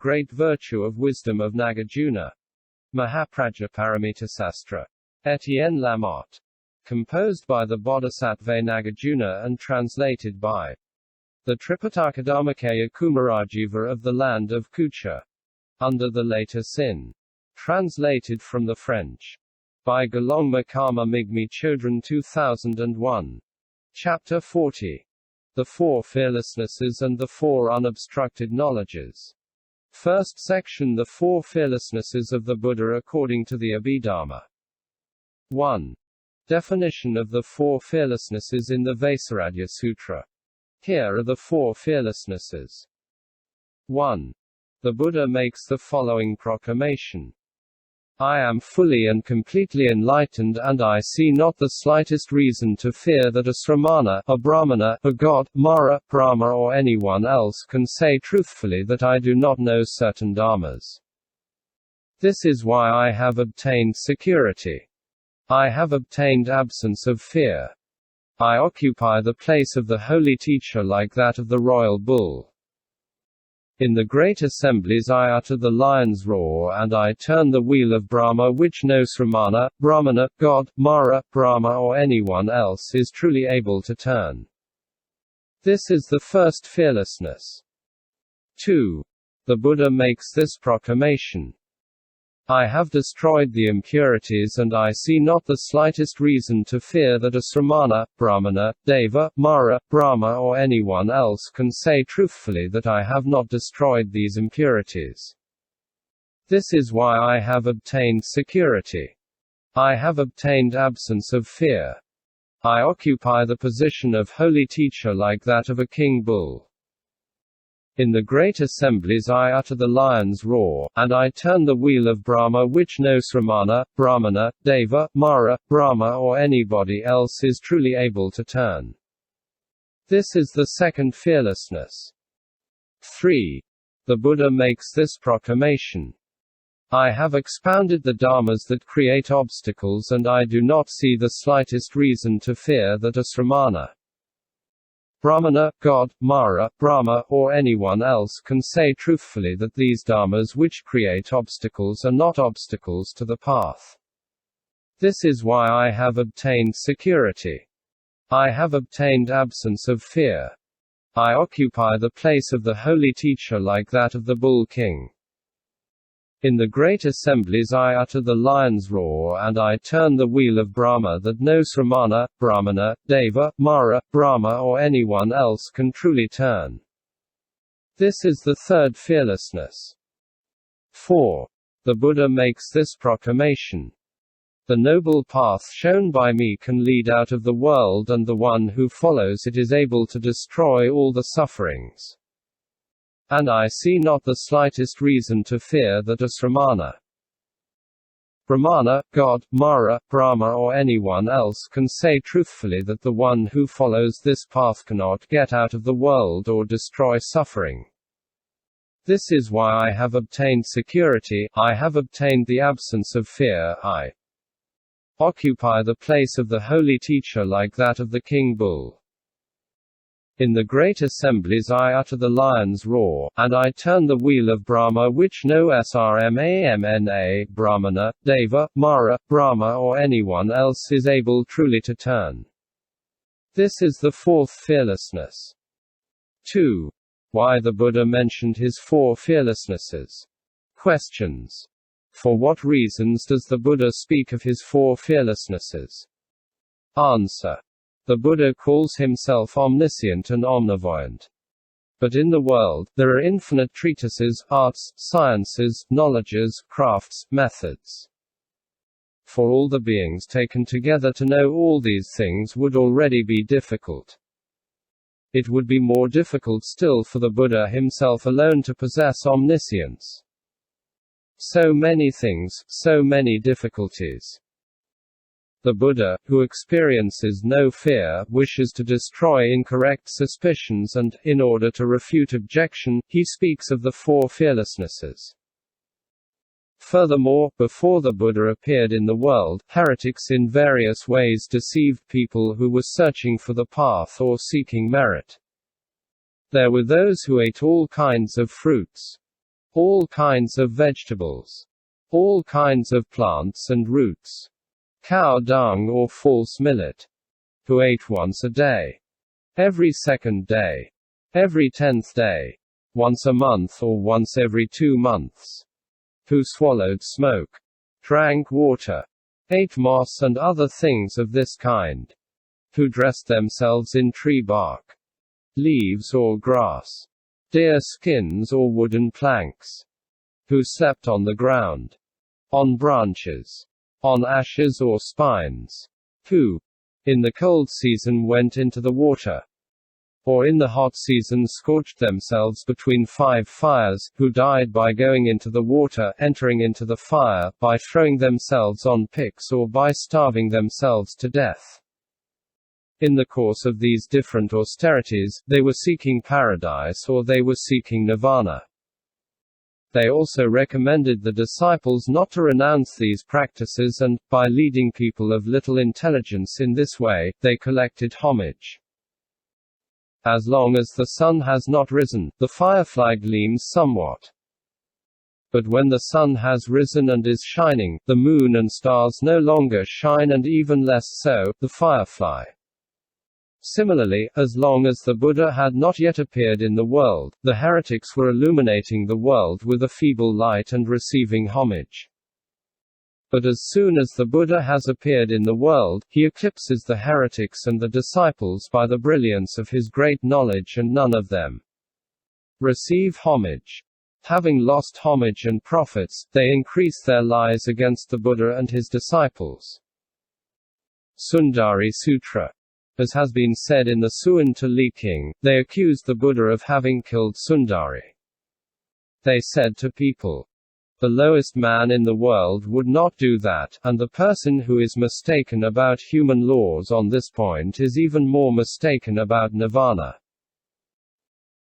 great virtue of wisdom of Nagarjuna. Mahaprajaparamittasastra. Etienne Lamotte. Composed by the Bodhisattva Nagarjuna and translated by the Tripitaka Kumarajiva of the land of Kucha. Under the later sin. Translated from the French. By Galongma Karma Migmi Chodron 2001. Chapter 40. The Four Fearlessnesses and the Four Unobstructed Knowledges. First section: The Four Fearlessnesses of the Buddha according to the Abhidharma. 1. Definition of the Four Fearlessnesses in the Vaisarādhya Sutra. Here are the four fearlessnesses. 1. The Buddha makes the following proclamation. I am fully and completely enlightened, and I see not the slightest reason to fear that a Sramana, a Brahmana, a god, Mara, Brahma, or anyone else can say truthfully that I do not know certain dharmas. This is why I have obtained security. I have obtained absence of fear. I occupy the place of the holy teacher like that of the royal bull. In the great assemblies I utter the lion's roar, and I turn the wheel of Brahma which no Sramana, Brahmana, god, Mara, Brahma, or anyone else is truly able to turn. This is the first fearlessness. 2. The Buddha makes this proclamation. I have destroyed the impurities, and I see not the slightest reason to fear that a Sramana, Brahmana, Deva, Mara, Brahma, or anyone else can say truthfully that I have not destroyed these impurities. This is why I have obtained security. I have obtained absence of fear. I occupy the position of holy teacher like that of a king bull. In the great assemblies I utter the lion's roar, and I turn the wheel of Brahma which no Sramana, Brahmana, Deva, Mara, Brahma, or anybody else is truly able to turn. This is the second fearlessness. 3. The Buddha makes this proclamation. I have expounded the dharmas that create obstacles, and I do not see the slightest reason to fear that a Sramana, Brahmana, god, Mara, Brahma, or anyone else can say truthfully that these dharmas which create obstacles are not obstacles to the path. This is why I have obtained security. I have obtained absence of fear. I occupy the place of the holy teacher like that of the bull king. In the great assemblies I utter the lion's roar, and I turn the wheel of Brahma that no Sramana, Brahmana, Deva, Mara, Brahma, or anyone else can truly turn. This is the third fearlessness. 4. The Buddha makes this proclamation. The noble path shown by me can lead out of the world, and the one who follows it is able to destroy all the sufferings. And I see not the slightest reason to fear that a Sramana, Brahmana, god, Mara, Brahma, or anyone else can say truthfully that the one who follows this path cannot get out of the world or destroy suffering. This is why I have obtained security, I have obtained the absence of fear, I occupy the place of the holy teacher like that of the king bull. In the great assemblies I utter the lion's roar, and I turn the wheel of Brahma which no Sramana, Brahmana, Deva, Mara, Brahma, or anyone else is able truly to turn. This is the fourth fearlessness. 2. Why the Buddha mentioned his four fearlessnesses. Questions. For what reasons does the Buddha speak of his four fearlessnesses? Answer. The Buddha calls himself omniscient and omnivoyant. But in the world, there are infinite treatises, arts, sciences, knowledges, crafts, methods. For all the beings taken together to know all these things would already be difficult. It would be more difficult still for the Buddha himself alone to possess omniscience. So many things, so many difficulties. The Buddha, who experiences no fear, wishes to destroy incorrect suspicions and, in order to refute objection, he speaks of the four fearlessnesses. Furthermore, before the Buddha appeared in the world, heretics in various ways deceived people who were searching for the path or seeking merit. There were those who ate all kinds of fruits. all kinds of vegetables, all kinds of plants and roots, cow-dung or false millet, who ate once a day, every second day, every 10th day, once a month or once every 2 months, who swallowed smoke, drank water, ate moss and other things of this kind, who dressed themselves in tree bark, leaves or grass, deer skins or wooden planks, who slept on the ground, on branches, on ashes or spines, who, in the cold season went into the water, or in the hot season scorched themselves between 5 fires, who died by going into the water, entering into the fire, by throwing themselves on picks or by starving themselves to death. In the course of these different austerities, they were seeking paradise or they were seeking nirvana. They also recommended the disciples not to renounce these practices and, by leading people of little intelligence in this way, they collected homage. As long as the sun has not risen, the firefly gleams somewhat. But when the sun has risen and is shining, the moon and stars no longer shine, and even less so, the firefly. Similarly, as long as the Buddha had not yet appeared in the world, the heretics were illuminating the world with a feeble light and receiving homage. But as soon as the Buddha has appeared in the world, he eclipses the heretics and the disciples by the brilliance of his great knowledge, and none of them receive homage. Having lost homage and profits, they increase their lies against the Buddha and his disciples. Sundari Sutra. As has been said in the Suan to Li King, they accused the Buddha of having killed Sundari. They said to people, "The lowest man in the world would not do that, and the person who is mistaken about human laws on this point is even more mistaken about nirvana."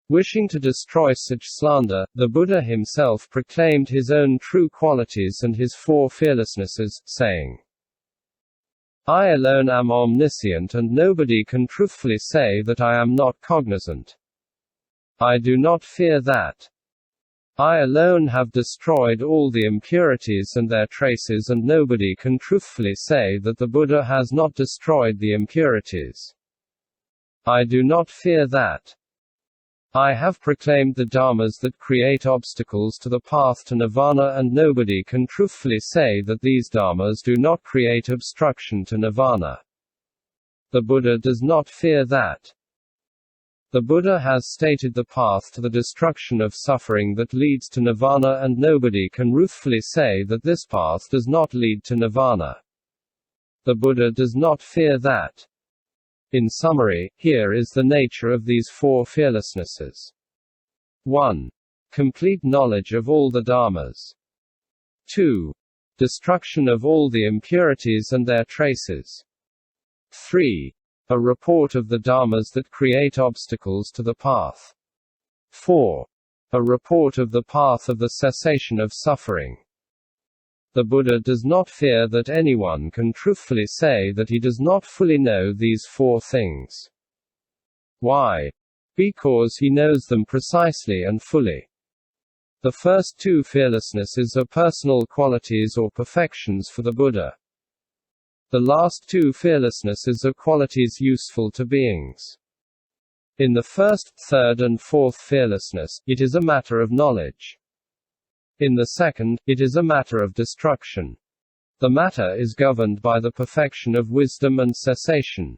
Wishing to destroy such slander, the Buddha himself proclaimed his own true qualities and his 4 fearlessnesses, saying, "I alone am omniscient, and nobody can truthfully say that I am not cognizant. I do not fear that. I alone have destroyed all the impurities and their traces, and nobody can truthfully say that the Buddha has not destroyed the impurities. I do not fear that. I have proclaimed the dharmas that create obstacles to the path to nirvana, and nobody can truthfully say that these dharmas do not create obstruction to nirvana. The Buddha does not fear that. The Buddha has stated the path to the destruction of suffering that leads to nirvana, and nobody can truthfully say that this path does not lead to nirvana. The Buddha does not fear that." In summary, here is the nature of these 4 fearlessnesses. 1. Complete knowledge of all the dharmas. 2. Destruction of all the impurities and their traces. 3. A report of the dharmas that create obstacles to the path. 4. A report of the path of the cessation of suffering. The Buddha does not fear that anyone can truthfully say that he does not fully know these 4 things. Why? Because he knows them precisely and fully. The first 2 fearlessnesses are personal qualities or perfections for the Buddha. The last 2 fearlessnesses are qualities useful to beings. In the first, third and fourth fearlessness, it is a matter of knowledge. In the second, it is a matter of destruction. The matter is governed by the perfection of wisdom and cessation.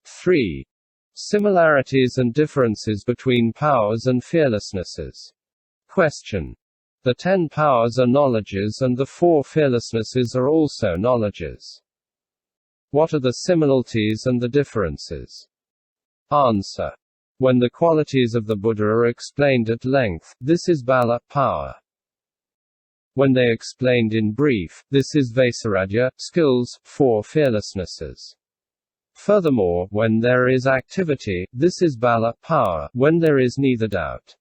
3. Similarities and differences between powers and fearlessnesses. Question. The 10 powers are knowledges, and the 4 fearlessnesses are also knowledges. What are the similarities and the differences? Answer. When the qualities of the Buddha are explained at length, this is bala, power. When they explained in brief, this is Vaisaragya, skills, 4 fearlessnesses. Furthermore, when there is activity, this is bala, power, when there is neither doubt.